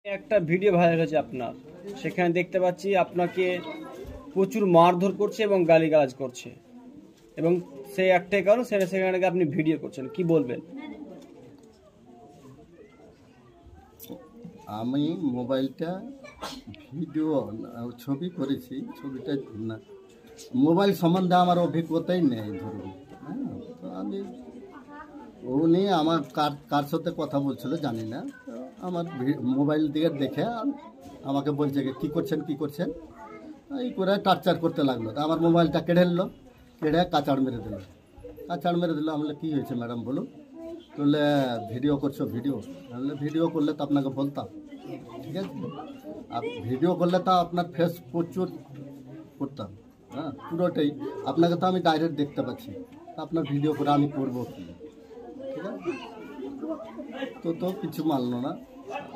একটা video viral হয়েছে আপনার, সেখানে দেখতে পাচ্ছি আপনাকে প্রচুর মারধর করছে এবং গালিগালাজ করছে, এবং সেই একটাই কারণ সেখানে আপনি ভিডিও করছেন, কি বলবেন? আমি মোবাইলটা ভিডিও ছবি করেছি, ছবিটা না, মোবাইল সম্বন্ধে আমার অভিজ্ঞতাই নেই ধরুন। হ্যাঁ, তো আমি উনি আমার কার সাথে কথা বলছিল জানি না, আমার মোবাইল দিকে দেখে আমাকে বলছে কী করছেন এই করে টার্চার করতে লাগলো। তা আমার মোবাইলটা কেড়ে কাঁচাড় মেরে দিল। আমি বলে কী হয়েছে ম্যাডাম বলুন? বললে ভিডিও করছো। আমি ভিডিও করলে তো আপনাকে বলতাম, ঠিক আছে, আর ভিডিও করলে তো আপনার ফেস প্রচুর করতাম, হ্যাঁ পুরোটাই। আপনাকে তো আমি ডাইরেক্ট দেখতে পাচ্ছি, আপনার ভিডিও করে আমি করবো কি? ঠিক আছে, তো কিছু মানলো না,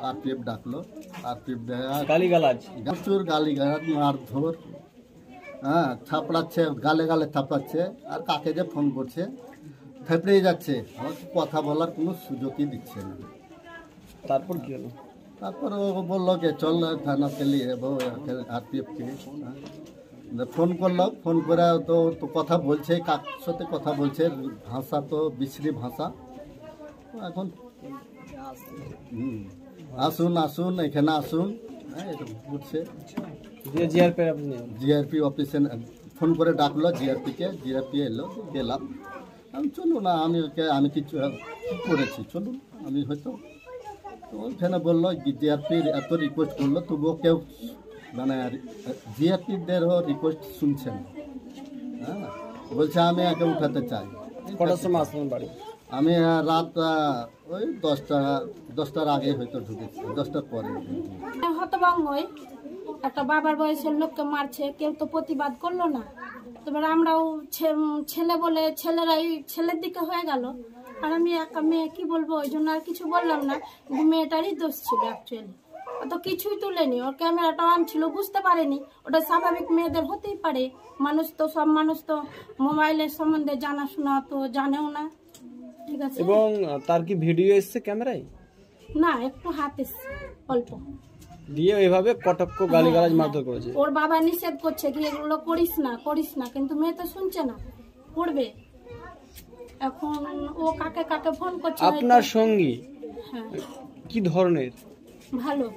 আরপিএফ ডাকলো। আরপিএফ প্রচুর গালিগালাজ, মারধর, হ্যাঁ থাপড়াচ্ছে, গালে থাপড়াচ্ছে, আর কাকে যে ফোন করছে থেপড়েই যাচ্ছে, আমাকে কথা বলার কোনো সুযোগই দিচ্ছে না। তারপর কি হলো? তারপর ও বললো যে চল থানাতে নিয়ে যাবো আরপিএফকে। ফোন করলো, ফোন করে তো কথা বলছে, কার সাথে কথা বলছে, ভাষা তো বিশ্রী ভাষা। এখন আসুন এখানে আসুন, হ্যাঁ এটা বুঝছে। জিআরপি অফিসে ফোন করে ডাকলো, জিআরপি এলো, গেলাম। আমি চলুন না, আমি কিছু করেছি, চলুন আমি হয়তো। তো ওইখানে বললো জিআরপির এত রিকোয়েস্ট করলো, তবুও কেউ মানে জিআরপিদেরও রিকোয়েস্ট শুনছেন। হ্যাঁ বলছে আমি একে উঠাতে চাই। কটার সময় আসলেন বাড়ি? আমি রাত ওই 10টার আগে হয়তো ঢুকেছি, 10টার পরে। হতভম্ব একটা বাবার বয়সের লোককে মারছে, কেউ তো প্রতিবাদ করলো না। এবার আমরাও ছেলে বলে ছেলের দিকে হয়ে গেল, আর আমি একা মেয়ে, কি বলবো, ওই জন্য আর কিছু বললাম না। কিন্তু মেয়েটারই দোষ ছিল অ্যাকচুয়ালি, অত কিছুই তুলেনি, ওর ক্যামেরাটা অন ছিল, বুঝতে পারেনি। ওটা স্বাভাবিক, মেয়েদের হতেই পারে, সব মানুষ তো মোবাইলের সম্বন্ধে জানাশোনা তো জানেও না, ঠিক আছে। এবং তার কি ভিডিও এসছে ক্যামেরায়? না, একটু হাত এসছে অল্প দিয়ে এভাবে কটক্ষ গালিগালাজ মারধর করেছে। ওর বাবা নিষেধ করছে কি এগুলো করিস না, কিন্তু মেয়ে তো শুনছে না, করবে। এখন ও কাকে ফোন করছে। আপনার সঙ্গী হ্যাঁ কি ধরনের? ভালো,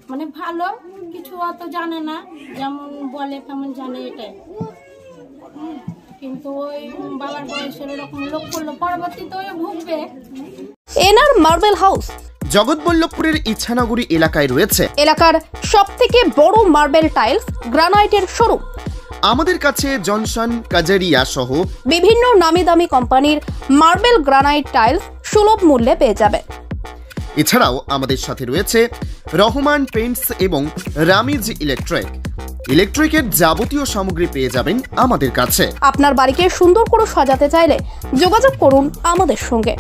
মানে ভালো, কিছু অত জানে না, যেমন বলে তেমন জানে, এটাই। কিন্তু ওই বাবার বয়সের এরকম লোক করলো, পরবর্তীতে ওই ভুগবে। এনআর মার্বেল হাউস জগৎবল্লভপুরের ইচ্ছানগরী এলাকায় রয়েছে এলাকার সবথেকে বড় মার্বেল টাইলস গ্রানাইটের শোরুম। আমাদের কাছে জনসন, কাজারিয়া সহ বিভিন্ন নামি দামি কোম্পানির মার্বেল গ্রানাইট টাইলস সুলভ মূল্যে পেয়ে যাবেন। এছাড়াও আমাদের সাথে রয়েছে রহমান পেইন্টস এবং রামিজ ইলেকট্রিকের যাবতীয় সামগ্রী পেয়ে যাবেন আমাদের কাছে। আপনার বাড়িকে সুন্দর করে সাজাতে চাইলে যোগাযোগ করুন আমাদের সঙ্গে।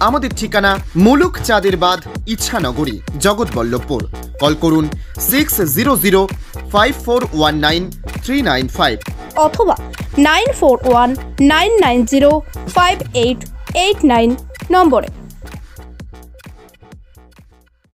আমাদের ঠিকানা মুলুক চাঁদের বাঁধ, ইচ্ছানগরী, জগৎবল্লভপুর। কল করুন 6005419395 অথবা 9419905889 নম্বরে।